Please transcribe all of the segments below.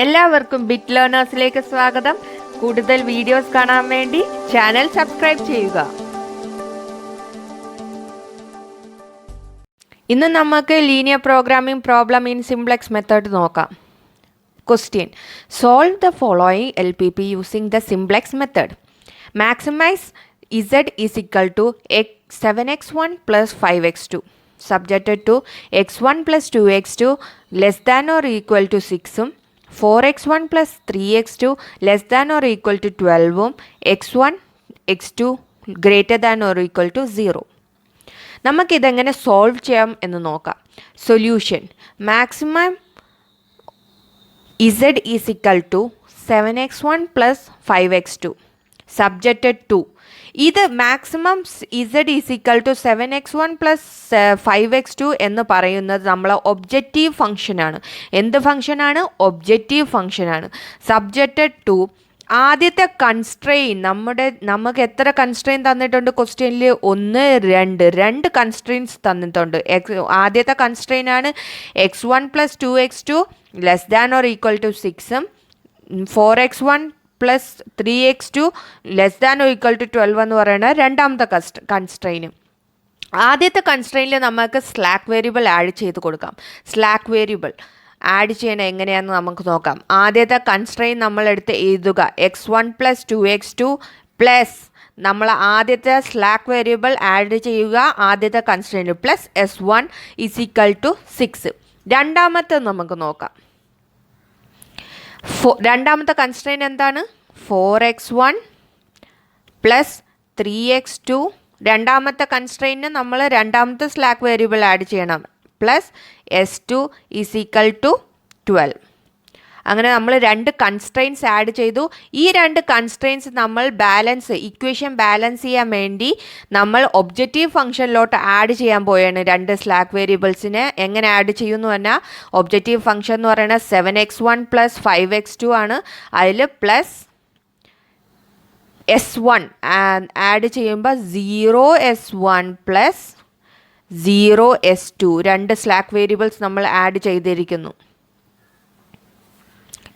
എല്ലാവർക്കും ബിറ്റ് ലേണേഴ്സിലേക്ക് സ്വാഗതം. കൂടുതൽ വീഡിയോസ് കാണാൻ വേണ്ടി ചാനൽ സബ്സ്ക്രൈബ് ചെയ്യുക. ഇന്ന് നമുക്ക് linear programming problem in simplex method നോക്കാം. Question: Solve the following LPP using the simplex method. Maximize z is equal to 7x1 plus 5x2 subjected to x1 plus 2x2 less than or equal to 6 4x1 plus 3x2 less than or equal to 12 x1 x2 greater than or equal to 0. നമുക്കിതെങ്ങനെ solve ചെയ്യാം എന്ന് നോക്കാം. Solution: maximum z is equal to 7x1 plus 5x2 subjected to ഇത് maximum z is equal to 7x1 plus 5x2 എന്ന് പറയുന്നത് നമ്മളെ objective ഫംഗ്ഷനാണ്. എന്ത് ഫംഗ്ഷനാണ്? ഒബ്ജക്റ്റീവ് ഫംഗ്ഷനാണ്. സബ്ജക്റ്റഡ് ടു ആദ്യത്തെ കൺസ്ട്രെയിൻ നമുക്ക് എത്ര കൺസ്ട്രെയിൻ തന്നിട്ടുണ്ട് ക്വസ്റ്റ്യനിൽ? 1 2 കൺസ്ട്രെയിൻസ് തന്നിട്ടുണ്ട്. ആദ്യത്തെ കൺസ്ട്രെയിൻ ആണ് x1 plus 2x2 less than or equal to 6 4x1 plus 3x2 less than or equal to 12 എന്ന് പറയുന്നത് രണ്ടാമത്തെ കൺസ്ട്രെയിന്. ആദ്യത്തെ കൺസ്ട്രെയിനിൽ നമുക്ക് സ്ലാക്ക് വേരിയബിൾ ആഡ് ചെയ്ത് കൊടുക്കാം. സ്ലാക്ക് വേരിയബിൾ ആഡ് ചെയ്യണം എങ്ങനെയാണെന്ന് നമുക്ക് നോക്കാം. ആദ്യത്തെ കൺസ്ട്രെയിൻ നമ്മളെടുത്ത് എഴുതുക x1 plus 2x2 പ്ലസ് നമ്മൾ ആദ്യത്തെ സ്ലാക്ക് വേരിയബിൾ ആഡ് ചെയ്യുക ആദ്യത്തെ constraint plus s1 is equal to 6. രണ്ടാമത്തെ നമുക്ക് നോക്കാം. രണ്ടാമത്തെ കൺസ്ട്രെയിൻ എന്താണ്? 4x1 plus 3x2. രണ്ടാമത്തെ കൺസ്ട്രെയിന് നമ്മൾ രണ്ടാമത്തെ സ്ലാക്ക് വേരിയബിൾ ആഡ് ചെയ്യണം plus s2 is equal to 12. അങ്ങനെ നമ്മൾ രണ്ട് കൺസ്ട്രെയിൻസ് ആഡ് ചെയ്തു. ഈ രണ്ട് കൺസ്ട്രെയിൻസ് നമ്മൾ ഇക്വേഷൻ ബാലൻസ് ചെയ്യാൻ വേണ്ടി നമ്മൾ ഒബ്ജക്റ്റീവ് ഫംഗ്ഷനിലോട്ട് ആഡ് ചെയ്യാൻ പോയാണ്. രണ്ട് സ്ലാക്ക് വേരിയബിൾസിനെ എങ്ങനെ ആഡ് ചെയ്യുമെന്ന് പറഞ്ഞാൽ ഒബ്ജക്റ്റീവ് ഫംഗ്ഷൻ എന്ന് പറയുന്നത് 7x1 പ്ലസ് 5x2 ആണ്. അതിൽ പ്ലസ് s1 ആഡ് ചെയ്യുമ്പോൾ 0s1 പ്ലസ് 0s2 രണ്ട് സ്ലാക്ക് വേരിയബിൾസ് നമ്മൾ ആഡ് ചെയ്തിരിക്കുന്നു.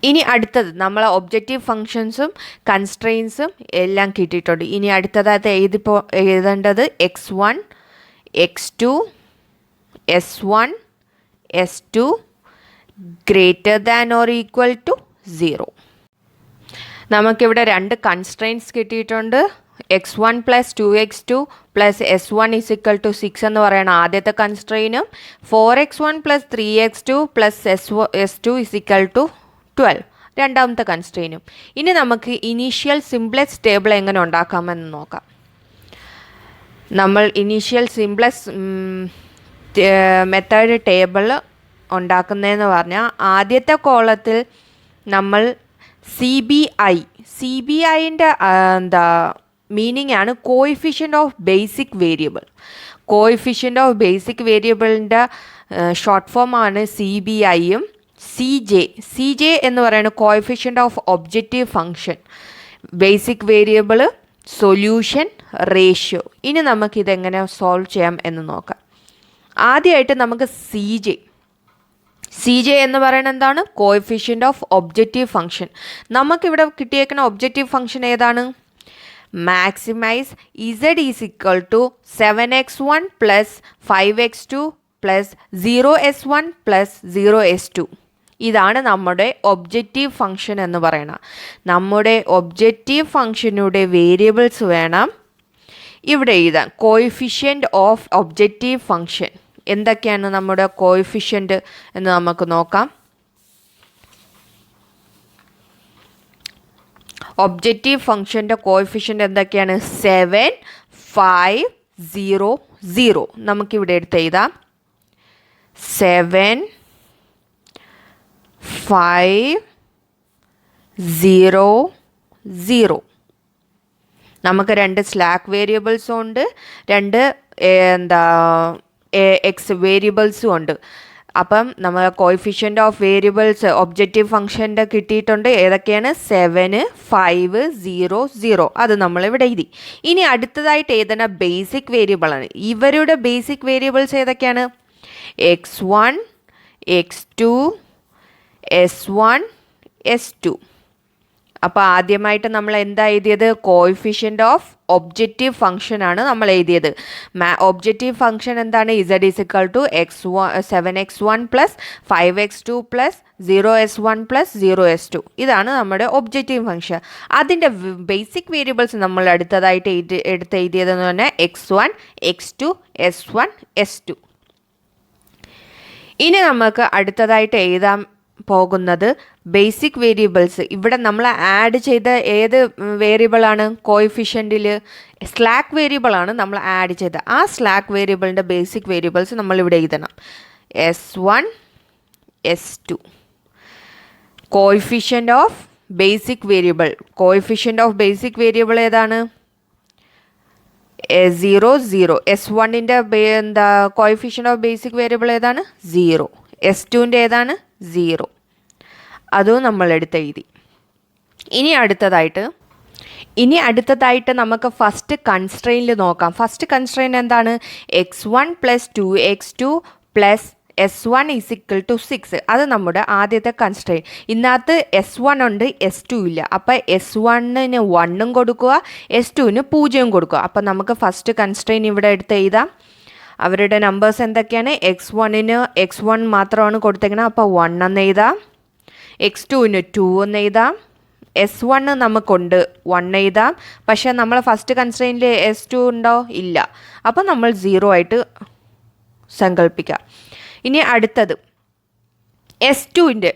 ഇനി അടുത്തത് നമ്മൾ ഒബ്ജക്റ്റീവ് ഫങ്ഷൻസും കൺസ്ട്രെയിൻസും എല്ലാം കിട്ടിയിട്ടുണ്ട്. ഇനി അടുത്തതായിട്ട് എഴുതേണ്ടത് x1 x2 s1 s2 greater than or equal to 0. നമുക്കിവിടെ രണ്ട് കൺസ്ട്രെയിൻസ് കിട്ടിയിട്ടുണ്ട്. x1 plus 2x2 plus s1 is equal to 6 എന്ന് പറയുന്ന ആദ്യത്തെ കൺസ്ട്രെയിനും 4x1 plus 3x2 plus s2 is equal to 12 രണ്ടാമത്തെ കൺസ്ട്രെയിനും. ഇനി നമുക്ക് ഇനീഷ്യൽ സിംപ്ലക്സ് ടേബിൾ എങ്ങനെ ഉണ്ടാക്കാമെന്ന് നോക്കാം. നമ്മൾ ഇനീഷ്യൽ സിംപ്ലക്സ് മെത്തേഡ് ടേബിൾ ഉണ്ടാക്കുന്നതെന്ന് പറഞ്ഞാൽ ആദ്യത്തെ കോളത്തിൽ നമ്മൾ സി ബി ഐൻ്റെ മീനിങ് ആണ് coefficient of basic variable. Coefficient of basic വേരിയബിളിൻ്റെ ഷോർട്ട് ഫോമാണ് CBIയും സി ജെ എന്ന് പറയുന്നത് coefficient of objective function, basic variable, solution, ratio. ഇനി നമുക്കിതെങ്ങനെ സോൾവ് ചെയ്യാം എന്ന് നോക്കാം. ആദ്യമായിട്ട് നമുക്ക് സി ജെ എന്ന് പറയുന്നത് എന്താണ്? Coefficient of objective function. നമുക്കിവിടെ കിട്ടിയേക്കുന്ന ഒബ്ജക്റ്റീവ് ഫംഗ്ഷൻ ഏതാണ്? Maximise z is equal to 7x1 plus 5x2 plus 0s1 plus 0s2. ഇതാണ് നമ്മുടെ ഒബ്ജക്റ്റീവ് ഫംഗ്ഷൻ എന്ന് പറയുന്നത്. നമ്മുടെ ഒബ്ജക്റ്റീവ് ഫംഗ്ഷനുടെ വേരിയബിൾസ് വേണം ഇവിടെ എഴുതാൻ. കോയിഫിഷ്യൻ്റ് ഓഫ് ഒബ്ജക്റ്റീവ് ഫംഗ്ഷൻ എന്തൊക്കെയാണ് നമ്മുടെ കോയിഫിഷ്യൻ്റ് എന്ന് നമുക്ക് നോക്കാം. ഒബ്ജക്റ്റീവ് ഫംഗ്ഷൻ്റെ കോയിഫിഷ്യൻ്റ് എന്തൊക്കെയാണ്? 7 5 0 0. നമുക്കിവിടെ എടുത്ത് എഴുതാം 7 5 0 0. നമുക്ക് രണ്ട് സ്ലാക്ക് വേരിയബിൾസും ഉണ്ട്, രണ്ട് എക്സ് വേരിയബിൾസും ഉണ്ട്. അപ്പം നമ്മൾ കോയിഫിഷ്യൻ്റ് ഓഫ് വേരിയബിൾസ് ഒബ്ജക്റ്റീവ് ഫംഗ്ഷൻ്റെ കിട്ടിയിട്ടുണ്ട്. ഏതൊക്കെയാണ്? 7 5 0 0. അത് നമ്മളിവിടെ എഴുതി. ഇനി അടുത്തതായിട്ട് എഴുതുന്ന ബേസിക് വേരിയബിളാണ്. ഇവരുടെ ബേസിക് വേരിയബിൾസ് ഏതൊക്കെയാണ്? x1 x2 s1 S2. അപ്പോൾ ആദ്യമായിട്ട് നമ്മൾ എന്താ എഴുതിയത്? കോഎഫിഷ്യൻ്റ് ഓഫ് ഒബ്ജക്റ്റീവ് ഫംഗ്ഷൻ ആണ് നമ്മൾ എഴുതിയത്. ഒബ്ജക്റ്റീവ് ഫംഗ്ഷൻ എന്താണ്? Z is equal to 7x1 plus 5x2 plus 0s1 plus 0s2. ഇതാണ് നമ്മുടെ ഒബ്ജക്റ്റീവ് ഫംഗ്ഷൻ. അതിൻ്റെ ബേസിക് വേരിയബിൾസ് നമ്മൾ അടുത്തതായിട്ട് എഴുതിയതെന്ന് പറഞ്ഞാൽ x1, x2, s1, s2. ഇനി നമുക്ക് അടുത്തതായിട്ട് എഴുതാൻ പോകുന്നത് ബേസിക് വേരിയബിൾസ്. ഇവിടെ നമ്മൾ ആഡ് ചെയ്ത ഏത് വേരിയബിളാണ്? കോഎഫിഷ്യൻറ്റിൽ സ്ലാക്ക് വേരിയബിളാണ് നമ്മൾ ആഡ് ചെയ്തത്. ആ സ്ലാക്ക് വേരിയബിളിൻ്റെ ബേസിക് വേരിയബിൾസ് നമ്മളിവിടെ എഴുതണം. S1, S2. Coefficient of basic variable. Coefficient of basic variable ഏതാണ്? 0, 0. S1ൻ്റെ എന്താ കോഎഫിഷ്യൻ്റ് ഓഫ് ബേസിക് വേരിയബിൾ ഏതാണ്? 0. S2ൻ്റെ ഏതാണ്? 0. അതും നമ്മൾ എഴുതി. ഇനി അടുത്തതായിട്ട് നമുക്ക് ഫസ്റ്റ് കൺസ്ട്രെയിനിൽ നോക്കാം. ഫസ്റ്റ് കൺസ്ട്രെയിൻ എന്താണ്? x1 plus 2x2 plus S1 is equal to 6. അത് നമ്മുടെ ആദ്യത്തെ കൺസ്ട്രെയിൻ. ഇതിനകത്ത് S1 ഉണ്ട്, S2 ഇല്ല. അപ്പോൾ S1ന് 1 കൊടുക്കുക, S2ന് 0 കൊടുക്കുക. അപ്പോൾ നമുക്ക് ഫസ്റ്റ് കൺസ്ട്രെയിൻ ഇവിടെ എടുത്ത് എഴുതാം. അവരുടെ നമ്പേഴ്സ് എന്തൊക്കെയാണ്? x1ന് x1 മാത്രമാണ് കൊടുത്തേക്കുന്നത്, അപ്പോൾ 1 എന്ന് എഴുതാം. x2ന് 2 എന്ന് എഴുതാം. S1 നമുക്കുണ്ട്, 1 എഴുതാം. പക്ഷേ നമ്മൾ ഫസ്റ്റ് കൺസ്ട്രെയിനിൽ S2 ഉണ്ടോ? ഇല്ല. അപ്പോൾ നമ്മൾ 0 ആയിട്ട് സങ്കല്പിക്കാം. ഇനി അടുത്തത് S2ൻ്റെ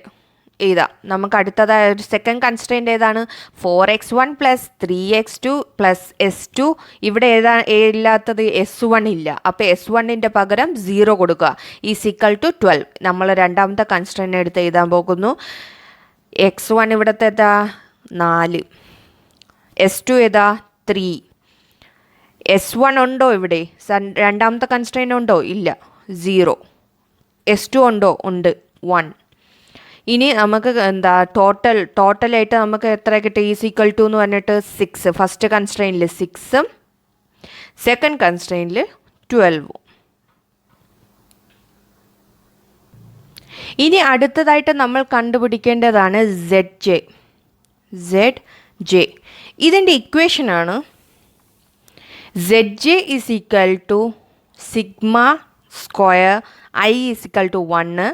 എഴുതാം. നമുക്ക് അടുത്തതായ ഒരു സെക്കൻഡ് കൺസ്ട്രെയിൻ്റ് ഏതാണ്? 4x1 plus 3x2 plus S2. ഇവിടെ ഇല്ലാത്തത് S1 ഇല്ല. അപ്പോൾ S1ൻ്റെ പകരം 0 കൊടുക്കുക. Is equal to 12. നമ്മൾ രണ്ടാമത്തെ കൺസ്ട്രെയിൻ്റ് എടുത്ത് എഴുതാൻ പോകുന്നു. x1 ഇവിടുത്തെ ഏതാ? 4. S2 ഏതാ? 3. S1 ഉണ്ടോ ഇവിടെ? രണ്ടാമത്തെ കൺസ്ട്രെയിൻ്റ് ഉണ്ടോ? ഇല്ല, 0. S2 ഉണ്ടോ? ഉണ്ട്, 1. ഇനി നമുക്ക് എന്താ ടോട്ടലായിട്ട് നമുക്ക് എത്ര കിട്ടി? ഈസ് ഈക്വൽ ടു എന്ന് പറഞ്ഞിട്ട് 6. ഫസ്റ്റ് കൺസ്ട്രെയിനിൽ 6ഉം സെക്കൻഡ് കൺസ്ട്രെയിനിൽ 12ഉം. ഇനി അടുത്തതായിട്ട് നമ്മൾ കണ്ടുപിടിക്കേണ്ടതാണ് ZJ. ഇതിൻ്റെ ഇക്വേഷനാണ് ZJ is equal to sigma square I is equal to 1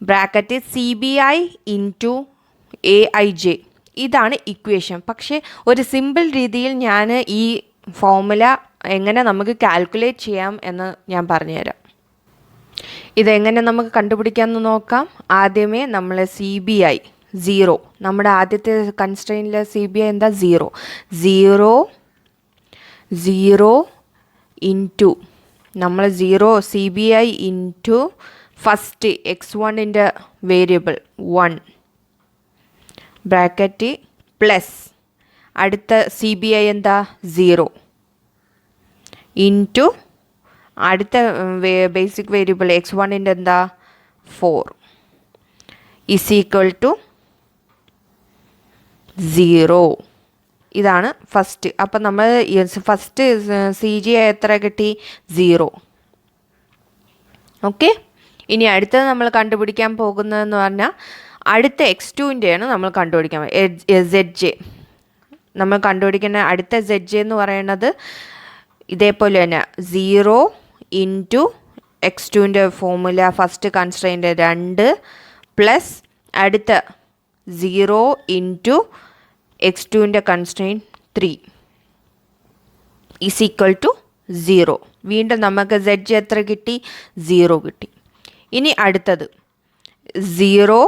bracket CBI into AIJ. ഇതാണ് ഇക്വേഷൻ. പക്ഷേ ഒരു സിമ്പിൾ രീതിയിൽ ഞാൻ ഈ ഫോർമുല എങ്ങനെ നമുക്ക് കാൽക്കുലേറ്റ് ചെയ്യാം എന്ന് ഞാൻ പറഞ്ഞുതരാം. ഇതെങ്ങനെ നമുക്ക് കണ്ടുപിടിക്കാമെന്ന് നോക്കാം. ആദ്യമേ നമ്മൾ CBI 0. നമ്മുടെ ആദ്യത്തെ കൺസ്ട്രെയിനിലെ CBI എന്താ? 0. 0 ഇൻറ്റു നമ്മൾ 0 CBI ഇൻറ്റു ഫസ്റ്റ് x1ൻ്റെ വേരിയബിൾ 1 ബ്രാക്കറ്റ് പ്ലസ് അടുത്ത CBI എന്താ? 0 ഇൻറ്റു അടുത്ത ബേസിക് വേരിയബിൾ x1ൻ്റെ എന്താ? 4 ഈസ് ഈക്വൽ ടു 0. ഇതാണ് ഫസ്റ്റ്. അപ്പം നമ്മൾ ഫസ്റ്റ് CGI എത്ര കിട്ടി? 0. ഓക്കെ. ഇനി അടുത്തത് നമ്മൾ കണ്ടുപിടിക്കാൻ പോകുന്നതെന്ന് പറഞ്ഞാൽ അടുത്ത x2ൻ്റെയാണ് നമ്മൾ കണ്ടുപിടിക്കാൻ ZJ. നമ്മൾ കണ്ടുപിടിക്കുന്ന അടുത്ത ZJ എന്ന് പറയുന്നത് ഇതേപോലെ തന്നെ 0 ഇൻറ്റു x2ൻ്റെ ഫോർമുല ഫസ്റ്റ് കൺസ്ട്രെയിൻ്റ് 2 പ്ലസ് അടുത്ത 0 ഇൻറ്റു x2ൻ്റെ കൺസ്ട്രെയിൻ 3 ഈസ് ഈക്വൽ ടു 0. വീണ്ടും നമുക്ക് ZJ എത്ര കിട്ടി? 0 കിട്ടി. ഇനി അടുത്തത് 0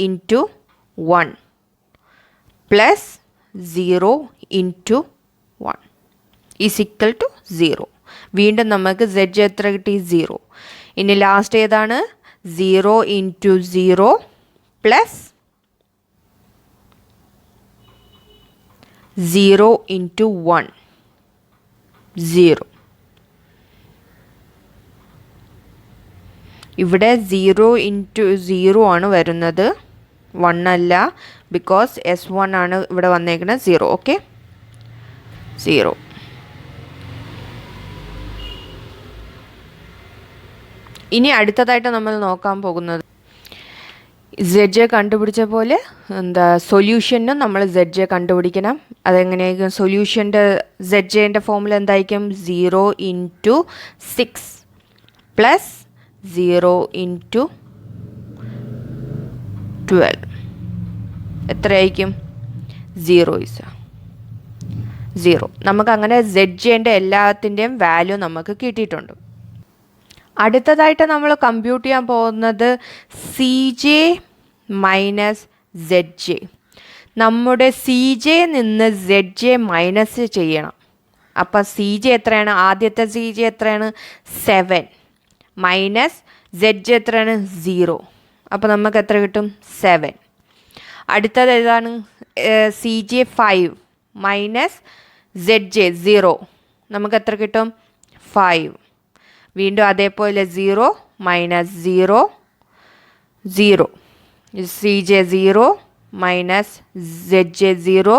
into 1 plus 0 into 1 is equal to 0. വീണ്ടും നമുക്ക് ZJ എത്ര കിട്ടി? 0. ഇനി ലാസ്റ്റ് ഏതാണ്? 0 ഇൻറ്റു 0 പ്ലസ് 0 ഇൻറ്റു 1 0. ഇവിടെ 0 ഇൻറ്റു 0 ആണ് വരുന്നത്, 1 അല്ല. ബിക്കോസ് S1 ആണ് ഇവിടെ വന്നേക്കുന്നത് 0. ഓക്കെ, 0. ഇനി അടുത്തതായിട്ട് നമ്മൾ നോക്കാൻ പോകുന്നത് സെഡ് ജെ കണ്ടുപിടിച്ച പോലെ എന്താ സൊല്യൂഷനും നമ്മൾ സെഡ് ജെ കണ്ടുപിടിക്കണം. അതെങ്ങനെയായിരിക്കും? സൊല്യൂഷൻ്റെ സെഡ് ജെൻ്റെ ഫോമുല എന്തായിരിക്കും? 0 × 6 പ്ലസ് 0 × 12 എത്രയായിരിക്കും? 0 നമുക്കങ്ങനെ സെഡ് ജെൻ്റെ എല്ലാത്തിൻ്റെയും വാല്യൂ നമുക്ക് കിട്ടിയിട്ടുണ്ട്. അടുത്തതായിട്ട് നമ്മൾ കമ്പ്യൂട്ട് ചെയ്യാൻ പോകുന്നത് C J minus Z J. നമ്മുടെ സി ജെ നിന്ന് സെഡ് ജെ മൈനസ് ചെയ്യണം. അപ്പം സി ജെ എത്രയാണ്? ആദ്യത്തെ സി ജെ എത്രയാണ്? 7 മൈനസ് സെഡ് ജെ എത്രയാണ്? 0. അപ്പോൾ നമുക്ക് എത്ര കിട്ടും? 7. അടുത്തത് ഏതാണ്? C J 5 minus Z J 0. നമുക്ക് എത്ര കിട്ടും? 5. വീണ്ടും അതേപോലെ 0 minus 0 0. C J 0 minus Z J 0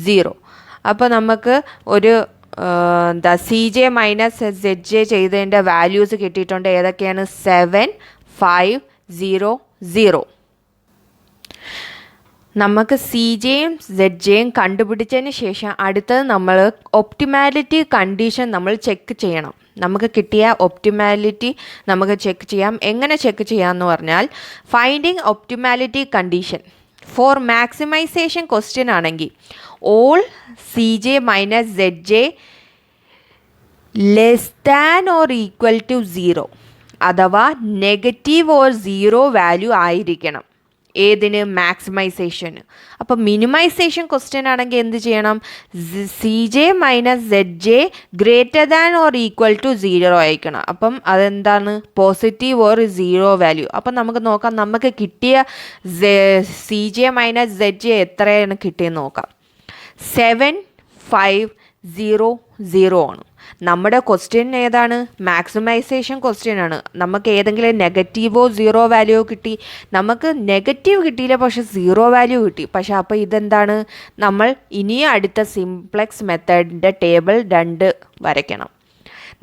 0. അപ്പോൾ നമുക്ക് ഒരു C J minus Z J ചെയ്തതിൻ്റെ വാല്യൂസ് കിട്ടിയിട്ടുണ്ട്. ഏതൊക്കെയാണ്? 7 5 0 0. നമുക്ക് സി ജെയും സെഡ് ജെയും കണ്ടുപിടിച്ചതിന് ശേഷം അടുത്തത് നമ്മൾ ഒപ്റ്റിമാലിറ്റി കണ്ടീഷൻ നമ്മൾ ചെക്ക് ചെയ്യണം. നമുക്ക് കിട്ടിയ ഒപ്റ്റിമാലിറ്റി നമുക്ക് ചെക്ക് ചെയ്യാം. എങ്ങനെ ചെക്ക് ചെയ്യാമെന്ന് പറഞ്ഞാൽ, finding optimality condition for maximization question ആണെങ്കിൽ all C J minus Z J less than or equal to 0 അഥവാ നെഗറ്റീവ് ഓർ 0 വാല്യൂ ആയിരിക്കണം. ഏതിന്? മാക്സിമൈസേഷന്. അപ്പോൾ മിനിമൈസേഷൻ ക്വസ്റ്റ്യൻ ആണെങ്കിൽ എന്ത് ചെയ്യണം? C J minus Z J greater than or equal to 0 ആയിരിക്കണം. അപ്പം അതെന്താണ്? Positive or 0 value. അപ്പം നമുക്ക് നോക്കാം, നമുക്ക് കിട്ടിയ C J minus Z J എത്രയാണ് കിട്ടിയെന്ന് നോക്കാം. 7 5 0 0 ആണ്. നമ്മുടെ ക്വസ്റ്റ്യൻ ഏതാണ്? മാക്സിമൈസേഷൻ ക്വസ്റ്റ്യൻ ആണ്. നമുക്ക് ഏതെങ്കിലും നെഗറ്റീവോ 0 വാല്യൂയോ കിട്ടി. നമുക്ക് നെഗറ്റീവ് കിട്ടിയില്ല, പക്ഷെ 0 വാല്യൂ കിട്ടി. പക്ഷെ അപ്പോൾ ഇതെന്താണ്? നമ്മൾ ഇനിയും അടുത്ത സിംപ്ലക്സ് മെത്തേഡിൻ്റെ ടേബിൾ 2 വരയ്ക്കണം.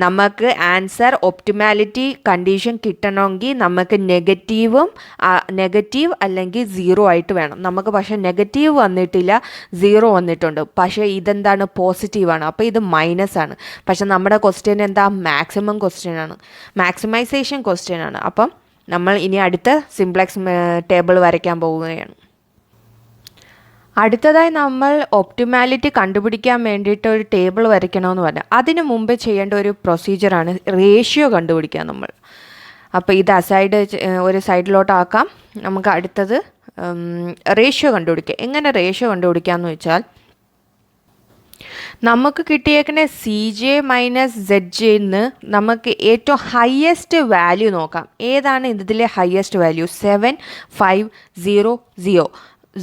നമുക്ക് ആൻസർ ഒപ്റ്റിമാലിറ്റി കണ്ടീഷൻ കിട്ടണമെങ്കിൽ നമുക്ക് നെഗറ്റീവ് അല്ലെങ്കിൽ 0 ആയിട്ട് വേണം. നമുക്ക് പക്ഷേ നെഗറ്റീവ് വന്നിട്ടില്ല, 0 വന്നിട്ടുണ്ട്. പക്ഷേ ഇതെന്താണ്? പോസിറ്റീവാണ്. അപ്പോൾ ഇത് മൈനസ് ആണ്. പക്ഷെ നമ്മുടെ ക്വസ്റ്റ്യൻ എന്താ? മാക്സിമം ക്വസ്റ്റ്യൻ ആണ്, മാക്സിമൈസേഷൻ ക്വസ്റ്റ്യൻ ആണ്. അപ്പം നമ്മൾ ഇനി അടുത്ത സിംപ്ലക്സ് ടേബിൾ വരയ്ക്കാൻ പോവുകയാണ്. അടുത്തതായി നമ്മൾ ഒപ്റ്റിമാലിറ്റി കണ്ടുപിടിക്കാൻ വേണ്ടിയിട്ട് ഒരു ടേബിൾ വരയ്ക്കണമെന്ന് പറഞ്ഞാൽ അതിന് മുമ്പ് ചെയ്യേണ്ട ഒരു പ്രൊസീജിയറാണ് റേഷ്യോ കണ്ടുപിടിക്കുക നമ്മൾ. അപ്പോൾ ഇത് ഒരു സൈഡിലോട്ടാക്കാം. നമുക്ക് അടുത്തത് റേഷ്യോ കണ്ടുപിടിക്കുക. എങ്ങനെ റേഷ്യോ കണ്ടുപിടിക്കാമെന്ന് വെച്ചാൽ, നമുക്ക് കിട്ടിയേക്കുന്ന സി ജെ മൈനസ് സെഡ് ജെന്ന് നമുക്ക് ഏറ്റവും ഹയസ്റ്റ് വാല്യൂ നോക്കാം. ഏതാണ് ഇതിലെ ഹയസ്റ്റ് വാല്യൂ? 7 5 0 0.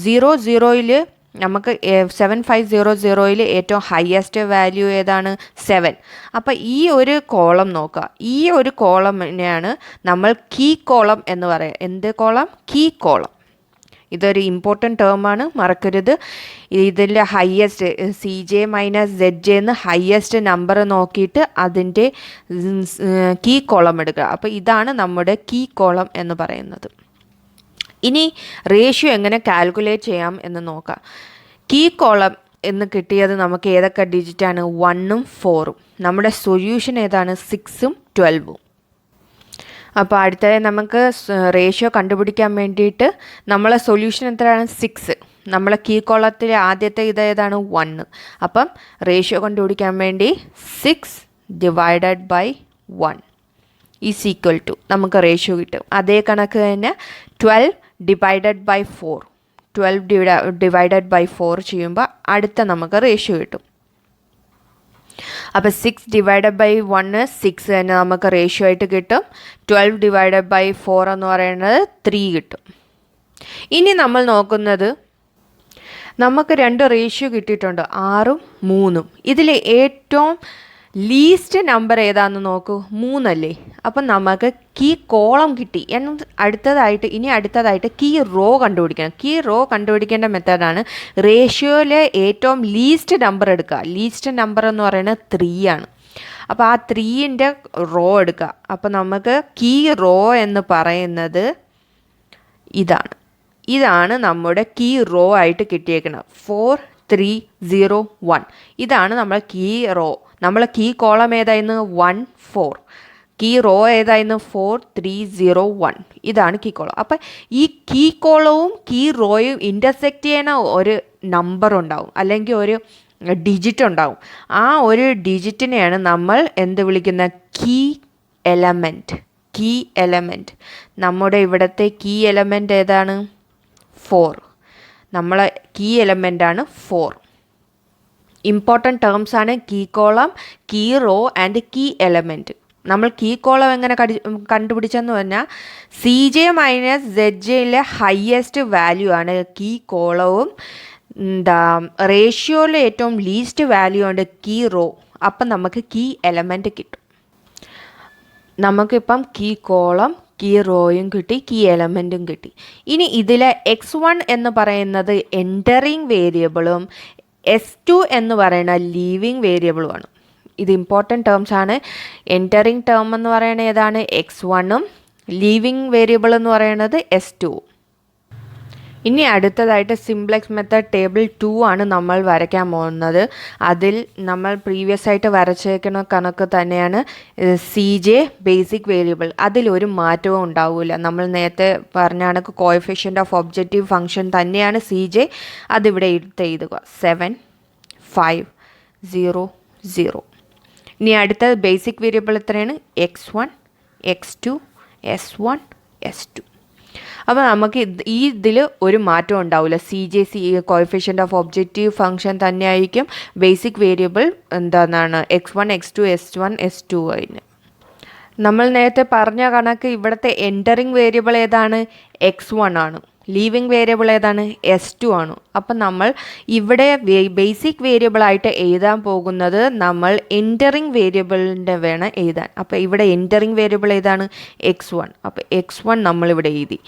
0 നമുക്ക് 7 5 0 0 ഏറ്റവും ഹയസ്റ്റ് വാല്യൂ ഏതാണ്? 7. അപ്പോൾ ഈ ഒരു കോളം നോക്കുക. ഈ ഒരു കോളമിനെയാണ് നമ്മൾ കീ കോളം എന്ന് പറയുക. എന്ത് കോളം? Key column. ഇതൊരു ഇമ്പോർട്ടൻറ്റ് ടേമാണ്, മറക്കരുത്. ഇതിൻ്റെ highest C J minus Z ജെന്ന് ഹയസ്റ്റ് നമ്പർ നോക്കിയിട്ട് അതിൻ്റെ കീ കോളം എടുക്കുക. അപ്പോൾ ഇതാണ് നമ്മുടെ കീ കോളം എന്ന് പറയുന്നത്. ഇനി റേഷ്യോ എങ്ങനെ കാൽക്കുലേറ്റ് ചെയ്യാം എന്ന് നോക്കാം. കീ കോളം എന്ന് കിട്ടിയത് നമുക്ക് ഏതൊക്കെ ഡിജിറ്റാണ്? 1ഉം 4ഉം. നമ്മുടെ സൊല്യൂഷൻ ഏതാണ്? 6ഉം 12ഉം. അപ്പോൾ അടുത്തത് നമുക്ക് റേഷ്യോ കണ്ടുപിടിക്കാൻ വേണ്ടിയിട്ട് നമ്മളെ സൊല്യൂഷൻ എത്രയാണ്? 6. നമ്മളെ കീ കോളത്തിലെ ആദ്യത്തെ ഏതാണ്? 1. അപ്പം റേഷ്യോ കണ്ടുപിടിക്കാൻ വേണ്ടി 6 divided by 1 is equal to നമുക്ക് റേഷ്യോ കിട്ടും. അതേ കണക്ക് തന്നെ 12 ഡിവൈഡഡ് ബൈ 4. 12 ഡിവൈഡഡ് ബൈ 4 ചെയ്യുമ്പോൾ അടുത്ത നമുക്ക് റേഷ്യോ കിട്ടും. അപ്പോൾ 6 ഡിവൈഡഡ് ബൈ 1 6 തന്നെ നമുക്ക് റേഷ്യോ ആയിട്ട് കിട്ടും. 12 ഡിവൈഡഡ് ബൈ 4 എന്ന് പറയുന്നത് 3 കിട്ടും. ഇനി നമ്മൾ നോക്കുന്നത്, നമുക്ക് 2 റേഷ്യോ കിട്ടിയിട്ടുണ്ട്, 6ഉം 3ഉം. ഇതിൽ ഏറ്റവും ലീസ്റ്റ് നമ്പർ ഏതാണെന്ന് നോക്കൂ, 3 അല്ലേ. അപ്പം നമുക്ക് കീ കോളം കിട്ടി. അടുത്തതായിട്ട് കീ റോ കണ്ടുപിടിക്കണം. കീ റോ കണ്ടുപിടിക്കേണ്ട മെത്തേഡാണ് റേഷ്യോയിലെ ഏറ്റവും ലീസ്റ്റ് നമ്പർ എടുക്കുക. ലീസ്റ്റ് നമ്പർ എന്ന് പറയുന്നത് 3 ആണ്. അപ്പോൾ ആ 3ൻ്റെ റോ എടുക്കുക. അപ്പോൾ നമുക്ക് കീ റോ എന്ന് പറയുന്നത് ഇതാണ് നമ്മുടെ കീ റോ ആയിട്ട് കിട്ടിയേക്കുന്നത് 4 3 0 1. ഇതാണ് നമ്മുടെ കീ റോ. നമ്മളെ കീ കോളം ഏതായിരുന്നു 1 4. കീ റോ ഏതായിരുന്നു 4 3 0 1. ഇതാണ് കീ കോളം. അപ്പം ഈ കീ കോളവും കീ റോയും ഇൻ്റർസെക്റ്റ് ചെയ്യണ ഒരു നമ്പർ ഉണ്ടാവും, അല്ലെങ്കിൽ ഒരു ഡിജിറ്റ് ഉണ്ടാവും. ആ ഒരു ഡിജിറ്റിനെയാണ് നമ്മൾ എന്ത് വിളിക്കുന്ന കീ എലമെൻറ്റ്. നമ്മുടെ ഇവിടുത്തെ കീ എലമെൻറ്റ് ഏതാണ് 4. നമ്മളെ കീ എലമെൻ്റാണ് 4. ഇമ്പോർട്ടൻറ്റ് ടേംസ് ആണ് key column, key row and key element. നമ്മൾ കീ കോളം എങ്ങനെ കണ്ടുപിടിച്ചെന്ന് പറഞ്ഞാൽ CJ - ZJയിലെ ഹയസ്റ്റ് വാല്യൂ ആണ് കീ കോളവും, റേഷ്യോയിൽ ഏറ്റവും ലീസ്റ്റ് വാല്യൂ ഉണ്ട് കീ റോ. അപ്പം നമുക്ക് കീ എലമെൻറ്റ് കിട്ടും. നമുക്കിപ്പം കീ കോളം, കീ റോയും കിട്ടി, കീ എലമെൻറ്റും കിട്ടി. ഇനി ഇതിലെ x1 എന്ന് പറയുന്നത് എൻറ്ററിങ് വേരിയബിളും S2 എന്ന് പറയുന്ന ലീവിങ് വേരിയബിളുമാണ്. ഇത് ഇമ്പോർട്ടൻറ്റ് ടേംസ് ആണ്. എൻറ്ററിങ് ടേം എന്ന് പറയുന്നത് ഏതാണ് x1ഉം, ലീവിങ് വേരിയബിൾ എന്ന് പറയുന്നത് S2. ഇനി അടുത്തതായിട്ട് സിംപ്ലക്സ് മെത്തേഡ് ടേബിൾ 2 ആണ് നമ്മൾ വരയ്ക്കാൻ പോകുന്നത്. അതിൽ നമ്മൾ പ്രീവിയസ് ആയിട്ട് വരച്ചേക്കുന്ന കണക്ക് തന്നെയാണ് CJ ബേസിക് വേരിയബിൾ. അതിലൊരു മാറ്റവും ഉണ്ടാവില്ല. നമ്മൾ നേരത്തെ പറഞ്ഞ കണക്ക് കോഎഫിഷ്യൻ്റ് ഓഫ് ഒബ്ജക്റ്റീവ് ഫംഗ്ഷൻ തന്നെയാണ് CJ. അതിവിടെ എഴുതുക 7 5 0 0. ഇനി അടുത്തത് ബേസിക് വേരിയബിൾ എത്രയാണ് x1 x2 S1 S2. അപ്പോൾ നമുക്ക് ഇതിൽ ഒരു മാറ്റം ഉണ്ടാവില്ല. CJ coefficient of objective function തന്നെയായിരിക്കും. ബേസിക് വേരിയബിൾ എന്താണ് x1 x2 S1 S2 അതിന്. നമ്മൾ നേരത്തെ പറഞ്ഞ കണക്ക് ഇവിടുത്തെ എൻറ്ററിങ് വേരിയബിൾ ഏതാണ് x1 ആണ്, ലീവിങ് വേരിയബിൾ ഏതാണ് S2 ആണ്. അപ്പം നമ്മൾ ഇവിടെ ബേസിക് വേരിയബിളായിട്ട് എഴുതാൻ പോകുന്നത് നമ്മൾ എൻറ്ററിങ് വേരിയബിളിൻ്റെ വേണം എഴുതാൻ. അപ്പോൾ ഇവിടെ എൻറ്ററിങ് വേരിയബിൾ ഏതാണ് x1. അപ്പോൾ x1 നമ്മളിവിടെ എഴുതി.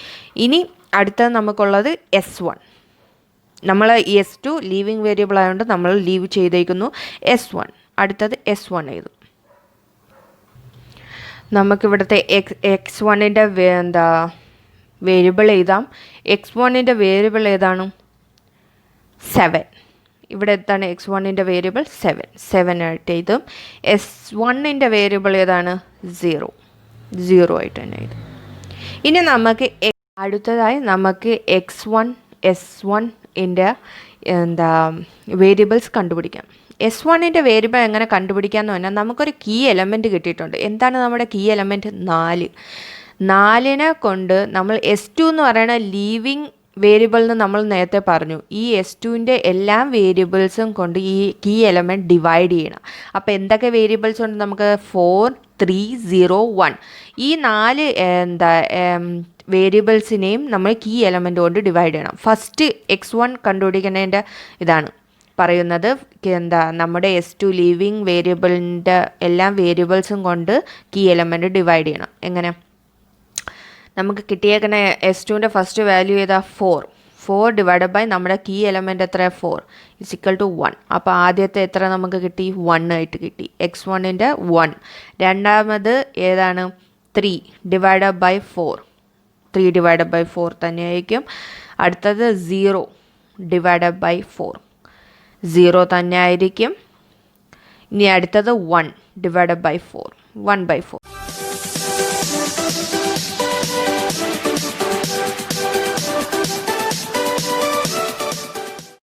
ഇനി അടുത്തത് നമുക്കുള്ളത് S1. നമ്മൾ S2 ലീവിങ് വേരിയബിൾ ആയതുകൊണ്ട് നമ്മൾ ലീവ് ചെയ്തേക്കുന്നു. S1 അടുത്തത് S1 എഴുതും. നമുക്കിവിടുത്തെ x1ൻ്റെ വേരിയബിൾ എഴുതാം. x1ൻ്റെ വേരിയബിൾ ഏതാണ് 7. ഇവിടെ എന്താണ് x1ൻ്റെ വേരിയബിൾ 7 ആയിട്ട് എഴുതും. S1ൻ്റെ വേരിയബിൾ ഏതാണ് 0 ആയിട്ട് തന്നെ എഴുതും. ഇനി നമുക്ക് അടുത്തതായി നമുക്ക് x1 S1ൻ്റെ വേരിയബിൾസ് കണ്ടുപിടിക്കാം. S1ൻ്റെ വേരിയബിൾ എങ്ങനെ കണ്ടുപിടിക്കാമെന്ന് പറഞ്ഞാൽ നമുക്കൊരു കീ എലമെൻറ്റ് കിട്ടിയിട്ടുണ്ട്. എന്താണ് നമ്മുടെ കീ എലമെൻറ്റ് 4നെ കൊണ്ട് നമ്മൾ S2 എന്ന് പറയുന്ന ലീവിങ് വേരിയബിൾ എന്ന് നമ്മൾ നേരത്തെ പറഞ്ഞു. ഈ S2ൻ്റെ എല്ലാ വേരിയബിൾസും കൊണ്ട് ഈ കീ എലമെൻറ്റ് ഡിവൈഡ് ചെയ്യണം. അപ്പോൾ എന്തൊക്കെ വേരിയബിൾസ് ഉണ്ട് നമുക്ക് 4 3 0 1. ഈ 4 വേരിയബിൾസിനെയും നമ്മൾ കീ എലമെൻറ്റ് കൊണ്ട് ഡിവൈഡ് ചെയ്യണം. ഫസ്റ്റ് x1 കണ്ടുപിടിക്കുന്നതിൻ്റെ ഇതാണ് പറയുന്നത്. നമ്മുടെ S2 ലീവിങ് വേരിയബിളിൻ്റെ എല്ലാ വേരിയബിൾസും കൊണ്ട് കീ എലമെൻറ്റ് ഡിവൈഡ് ചെയ്യണം. എങ്ങനെ നമുക്ക് കിട്ടിയേക്കുന്ന S2ൻ്റെ ഫസ്റ്റ് വാല്യൂ ഏതാ 4 ഡിവൈഡഡ് ബൈ നമ്മുടെ കീ എലമെൻറ്റ് എത്ര 4 = 1. അപ്പോൾ ആദ്യത്തെ എത്ര നമുക്ക് കിട്ടി 1 ആയിട്ട് കിട്ടി x1ൻ്റെ 1. രണ്ടാമത് ഏതാണ് 3 ഡിവൈഡഡ് ബൈ 4 തന്നെയായിരിക്കും. അടുത്തത് 0 ഡിവൈഡഡ് ബൈ 4 തന്നെ ആയിരിക്കും. ഇനി അടുത്തത് 1 ഡിവൈഡഡ് ബൈ 4 1/4.